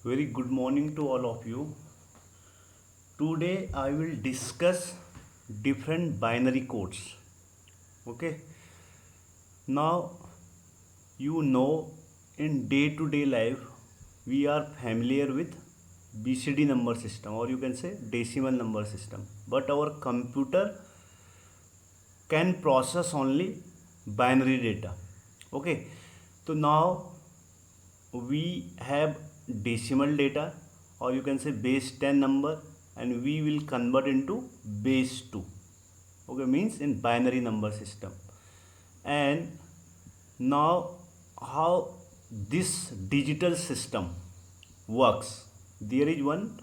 Very good morning to all of you. Today I will discuss different binary codes. Okay. Now you know in day to day life we are familiar with BCD number system, or you can say decimal number system. But our computer can process only binary data. Okay. So now we have decimal data, or you can say base 10 number, and we will convert into base 2. Okay, means in binary number system. And now how this digital system works, there is one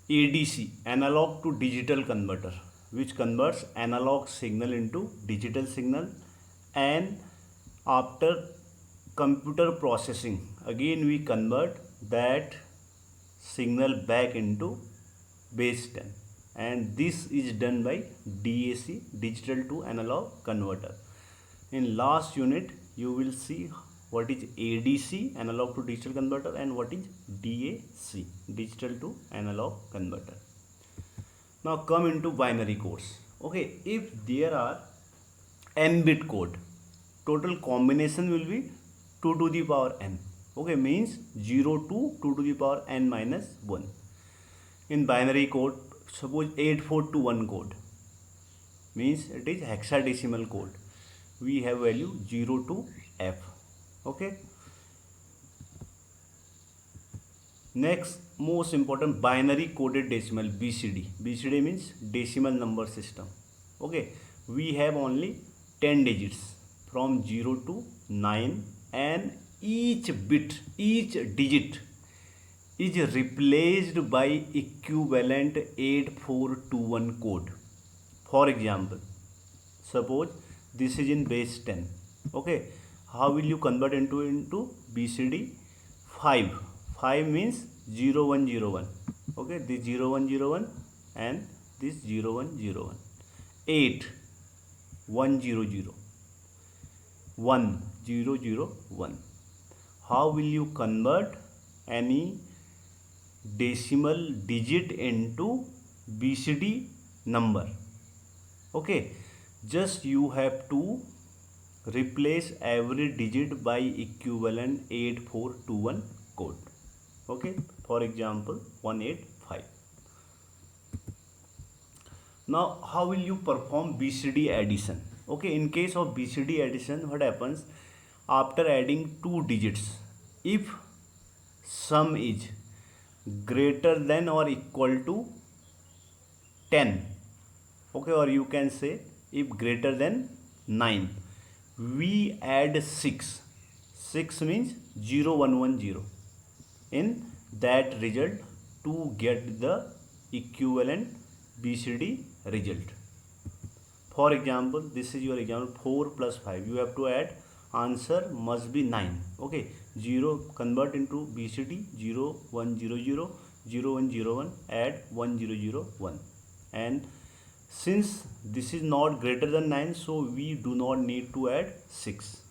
ADC, analog to digital converter, which converts analog signal into digital signal, and after computer processing again we convert that signal back into base 10, and this is done by DAC, digital to analog converter. In last unit you will see what is ADC, analog to digital converter, and what is DAC, digital to analog converter. Now come into binary codes. Okay, if there are n bit code, total combination will be 2 to the power n. Okay, means 0 to 2 to the power n minus 1. In binary code, suppose 8421 code, means it is hexadecimal code. We have value 0 to f. Okay. Next, most important, binary coded decimal, BCD. BCD means decimal number system. Okay, we have only 10 digits from 0 to 9, and each bit, each digit is replaced by equivalent 8421 code. For example, suppose this is in base 10. Okay, how will you convert into BCD? 5. 5 means 0101. Okay, this 0101 and this 0101. 8 100 1001. How will you convert any decimal digit into BCD number? Okay, just you have to replace every digit by equivalent 8421 code. Okay, for example 185. Now how will you perform BCD addition? Okay, in case of BCD addition, what happens after adding two digits? If sum is greater than or equal to 10, okay, or you can say if greater than 9, we add 6. 6 means 0110 in that result to get the equivalent BCD result. For example, this is your example, 4 plus 5. You have to add, answer must be 9. Okay, 0 convert into BCD, 0100, 0101, add 1001. And since this is not greater than 9, so we do not need to add 6.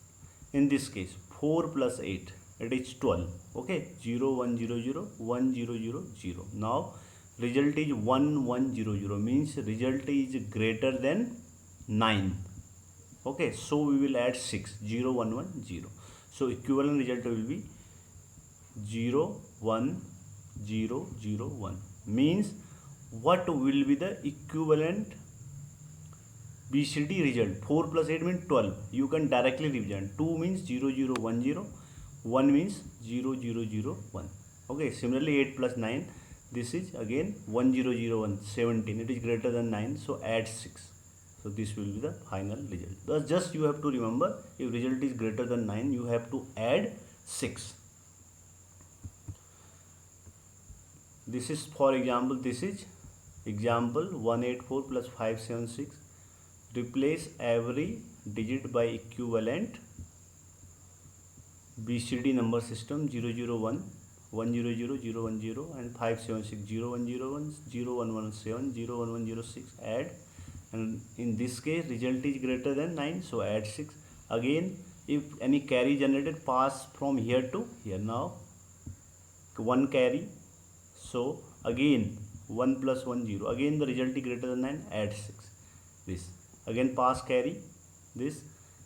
In this case, 4 plus 8, it is 12. Okay, 0100, 1000. Now result is 1100, means result is greater than 9. Okay, so we will add 6, 0110. So equivalent result will be 01001. Means what will be the equivalent BCD result? 4 plus 8 means 12. You can directly represent. 2 means 0010, 1 means 0001. Okay, similarly 8 plus 9, this is again 1001, 17. It is greater than 9, so add 6. So this will be the final result. Thus just you have to remember, if result is greater than 9, you have to add 6. This is, for example, this is example 184 plus 576. Replace every digit by equivalent BCD number system, 001, 100, 010, and 576, 0101, 0117, 0106. Add, and in this case result is greater than 9, so add 6. Again, if any carry generated, pass from here to here. Now 1 carry, so again 1 plus 1 0, again the result is greater than 9, add 6, this again pass carry, this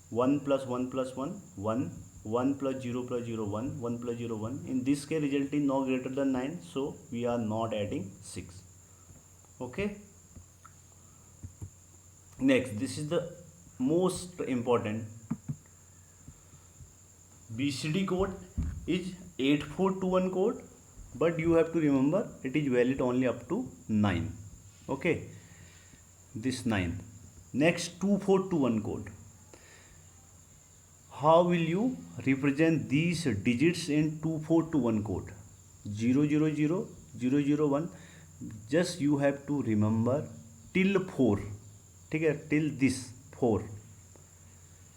1 plus 1 plus 1 1, 1 plus 0 plus 0 1, 1 plus 0 1, in this case result is not greater than 9, so we are not adding 6. Okay, next, this is the most important. BCD code is 8421 code, but you have to remember it is valid only up to 9. Okay, this 9. Next, 2421 code. How will you represent these digits in 2421 code? 000, 001. Just you have to remember till 4. ठीक है, till this 4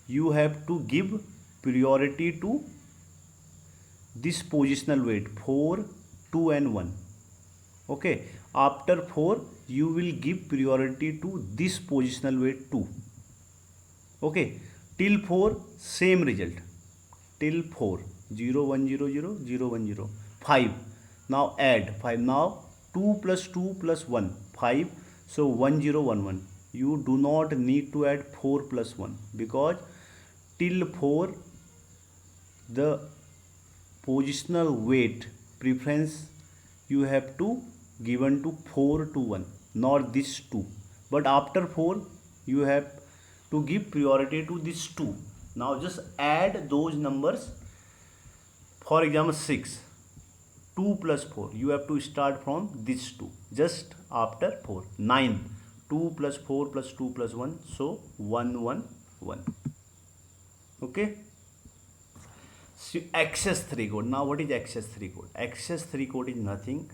you have to give priority to this positional weight 4, 2 and 1. Okay, after 4 you will give priority to this positional weight 2. Okay, till 4 same result, till 4 0 1 0 0 0 1 0 5. Now add 5. Now 2 plus 2 plus 1 5, so 1 0 1 1. You do not need to add 4 plus 1, because till 4 the positional weight preference you have to given to 4 to 1, not this 2. But after 4 you have to give priority to this 2. Now just add those numbers. For example, 6, 2 plus 4, you have to start from this 2, just after 4. 9, 2 plus 4 plus 2 plus 1, so 1 1 1. Okay, so access 3 code. Now what is access 3 code? Access 3 code is nothing.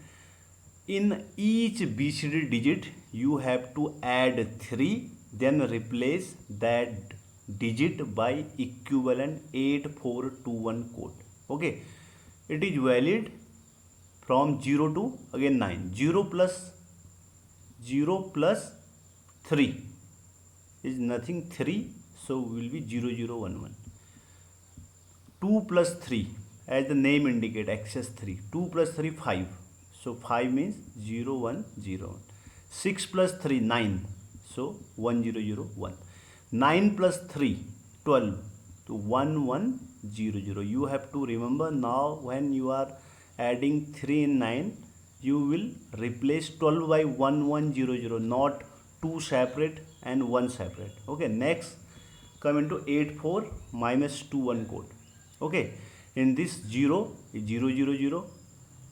In each BCD digit you have to add 3, then replace that digit by equivalent 8421 code. Okay, it is valid from 0 to again 9. 0 plus 3 is nothing, 3, so will be 0 0 1 1. 2 plus 3, as the name indicate, access 3. 2 plus 3 5, so 5 means 0 1 0 1. 6 plus 3 9, so 1 0 0 1. 9 plus 3 12, so 1 1 0 0. You have to remember, now when you are adding 3 and 9, you will replace 12 by 1 1 0 0, not 2 separate and 1 separate. Okay, next come into 84 minus 2 1 code. Okay, in this 0 is 0 0 0.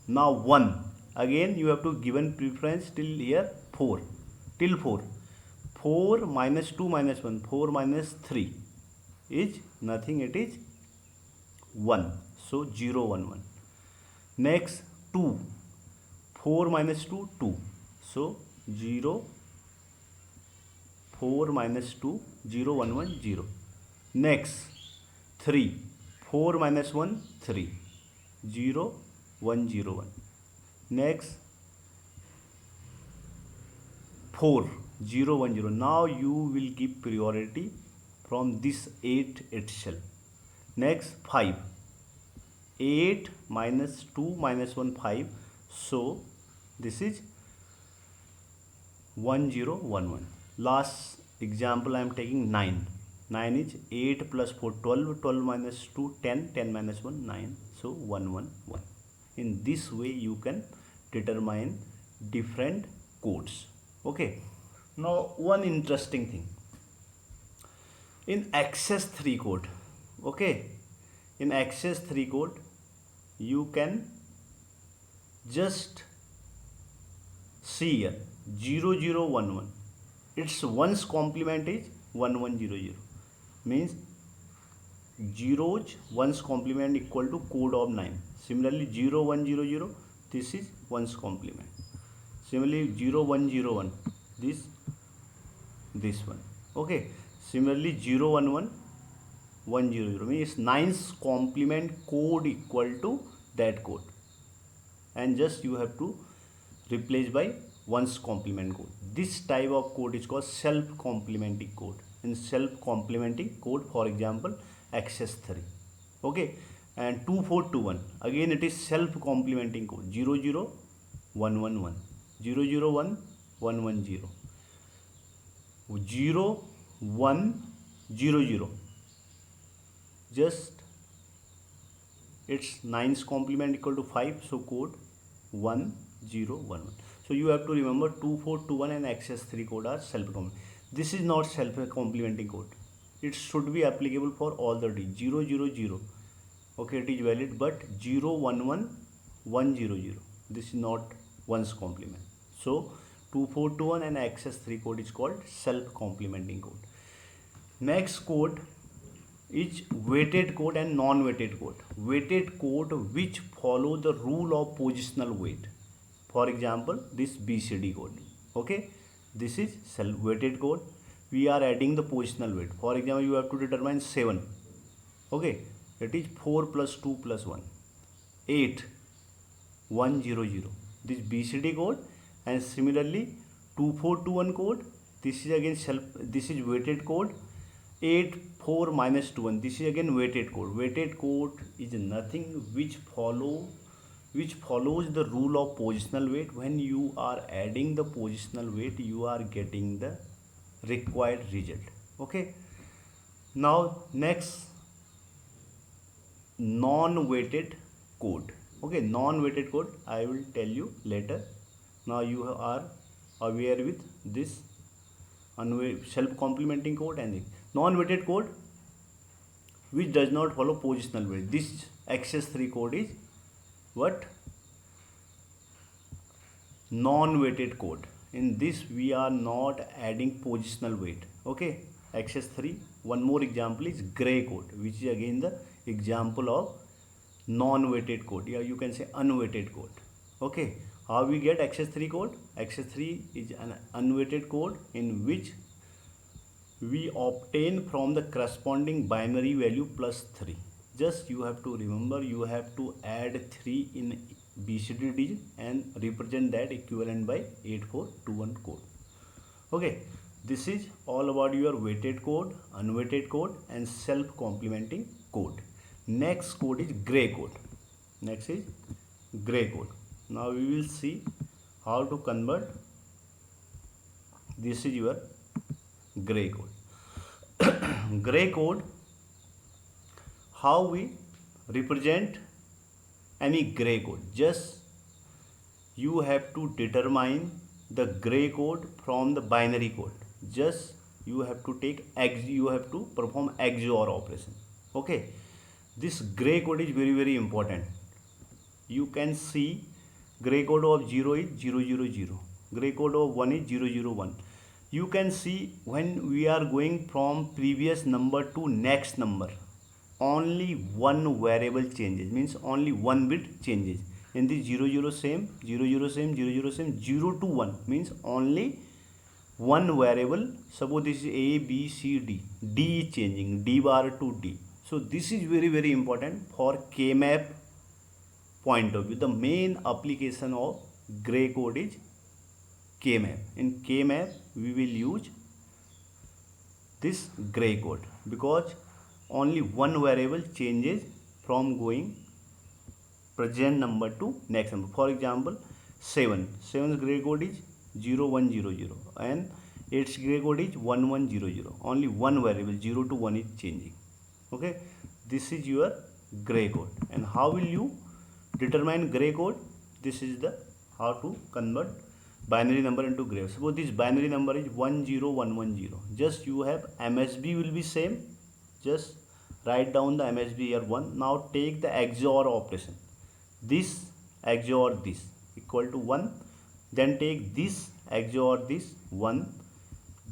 Now 1, again you have to given preference till here 4, till 4. 4 minus 2 minus 1, 4 minus 3 is nothing, it is 1, so 0 1 1. Next 2, 4 minus 2 2, so 0 4 minus 2 0 1 1 0. Next 3, 4 minus 1 3, 0 1 0 1. Next 4 0 1 0. Now you will give priority from this 8 itself. Next 5, 8 minus 2 minus 1 5, so this is 1 0 1 1. Last example I am taking 9. 9 is 8 plus 4 12, 12 minus 2 10, 10 minus 1 9, so 1 1 1. In this way you can determine different codes. Okay, now one interesting thing in access 3 code. Okay, in access 3 code you can just see here 0 0 1 1. Its ones complement is 1 1 0 0, means zeros ones complement equal to code of 9. Similarly 0 1 0 0, this is ones complement. Similarly 0 1 0 1, this one. Okay, similarly 0 1 1 1 0 0, means 9's complement code equal to that code, and just you have to replace by one's complement code. This type of code is called self complementing code. In self complementing code, for example access 3. Okay, and 2421, again it is self complementing code, 00111, 001 0100, just its 9's complement equal to 5, so code 1011. So you have to remember 2421 and XS3 code are self complementing. This is not self complementing code, it should be applicable for all the D. 000, okay, it is valid, but 011100, this is not one's complement. So 2421 and XS3 code is called self complementing code. Next code is weighted code and non-weighted code. Weighted code which follow the rule of positional weight. For example, this BCD code. Okay, this is weighted code. We are adding the positional weight. For example, you have to determine 7. Okay, it is 4 plus 2 plus 1, 8, 100. This BCD code, and similarly 2421 code. This is again this is weighted code. 8 4 minus 2 1, this is again weighted code. Weighted code is nothing which follows the rule of positional weight. When you are adding the positional weight, you are getting the required result. Okay, now next, non-weighted code. Okay, non-weighted code I will tell you later. Now you are aware with this self complementing code and non-weighted code which does not follow positional weight. This XS3 code is what? Non-weighted code. In this we are not adding positional weight. Okay, XS3. One more example is gray code, which is again the example of non-weighted code. Yeah, you can say unweighted code. Okay, how we get XS3 code? XS3 is an unweighted code in which we obtain from the corresponding binary value plus 3. Just you have to remember, you have to add 3 in BCD digit and represent that equivalent by 8421 code. Okay, this is all about your weighted code, unweighted code and self complementing code. Next code is gray code. Next is gray code. Now we will see how to convert. This is your gray code. Gray code, how we represent any gray code? Just you have to determine the gray code from the binary code. Just you have to perform XOR operation. Okay, this gray code is very important. You can see gray code of 0 is 000, gray code of 1 is 001. You can see when we are going from previous number to next number, only one variable changes, means only one bit changes. In the 00 same, 00 same, 00 same, 0 to 1 means only one variable. Suppose this is A, B, C, D. D is changing, D bar to D. So this is very important for K-map point of view. The main application of gray code is K-map. In K-map we will use this gray code because only one variable changes from going present number to next number. For example, 7's gray code is 0100 and 8's gray code is 1100. Only one variable 0 to 1 is changing. Okay, this is your gray code. And how will you determine gray code? This is the how to convert binary number into gray. Suppose this binary number is 10110. Just you have MSB will be same. Just write down the MSB here 1. Now take the XOR operation. This XOR this equal to 1. Then take this XOR this 1.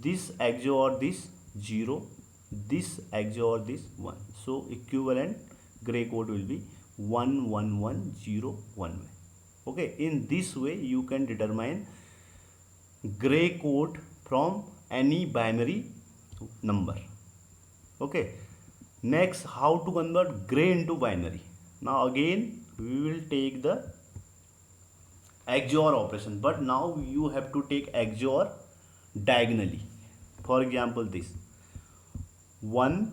This XOR this 0. This XOR this 1. So equivalent gray code will be 11101. Okay, in this way you can determine gray code from any binary number. Okay, next, how to convert gray into binary. Now again we will take the XOR operation, but now you have to take XOR diagonally. For example, this 1,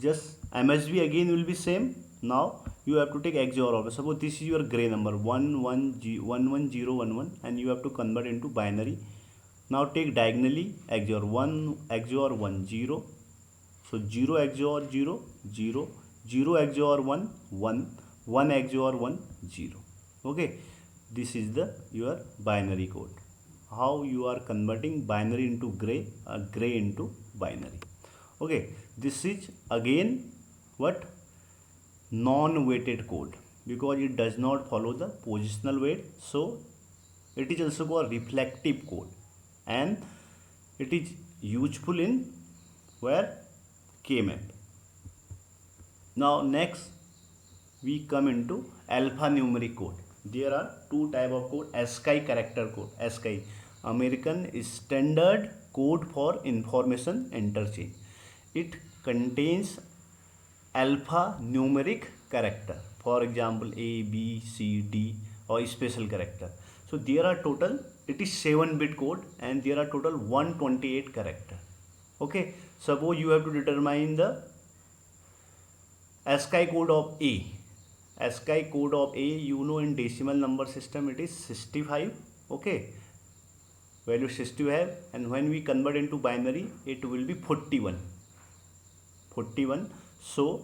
just MSB again will be same. now you have to take XOR operator. Suppose this is your gray number 111011 and you have to convert into binary. Now take diagonally XOR 1 XOR 1 0. So 0 XOR 0 0 0 XOR 1 1 1 XOR 1 0. Okay, this is the your binary code. How you are converting binary into gray or gray into binary. Okay, this is again what non-weighted code because it does not follow the positional weight, so it is also called reflective code and it is useful in where K-map. Now next we come into alphanumeric code. There are two type of code: ASCII character code. ASCII, American Standard Code for Information Interchange. It contains alphanumeric character, for example A, B, C, D or special character. So there are total, it is 7-bit code and there are total 128 character. Okay, suppose you have to determine the ASCII code of A. ASCII code of A, you know, in decimal number system it is 65. Okay, value 65, and when we convert into binary it will be 41. So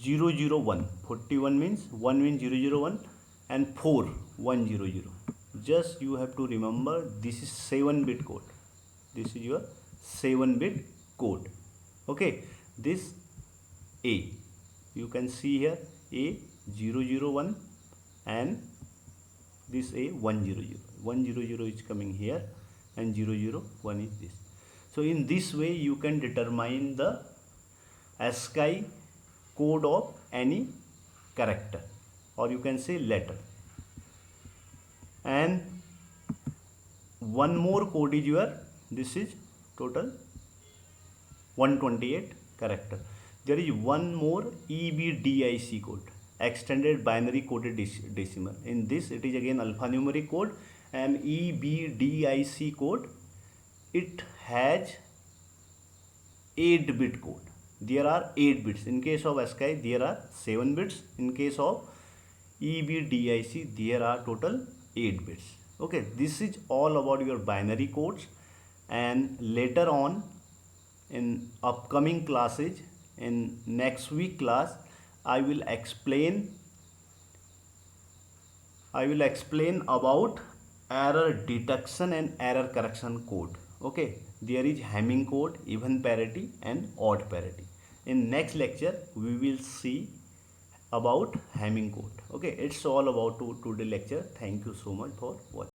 001, 41 means 1 means 001 and 4 100. Just you have to remember this is 7-bit code. This is your 7-bit code. Okay, this A, you can see here A 001 and this A 100. 100 is coming here and 001 is this. So in this way you can determine the ASCII code of any character or you can say letter. And one more code is your, this is total 128 character. There is one more EBDIC code, extended binary coded decimal. In this it is again alphanumeric code, and EBDIC code, it has 8-bit code. There are 8 bits. In case of ASCII there are 7 bits. In case of EBDIC there are total 8 bits. Okay, this is all about your binary codes, and later on in upcoming classes, in next week class, I will explain about error detection and error correction code. Okay, there is Hamming code, even parity and odd parity. In next lecture we will see about Hamming code. Okay, it's all about today lecture. Thank you so much for watching.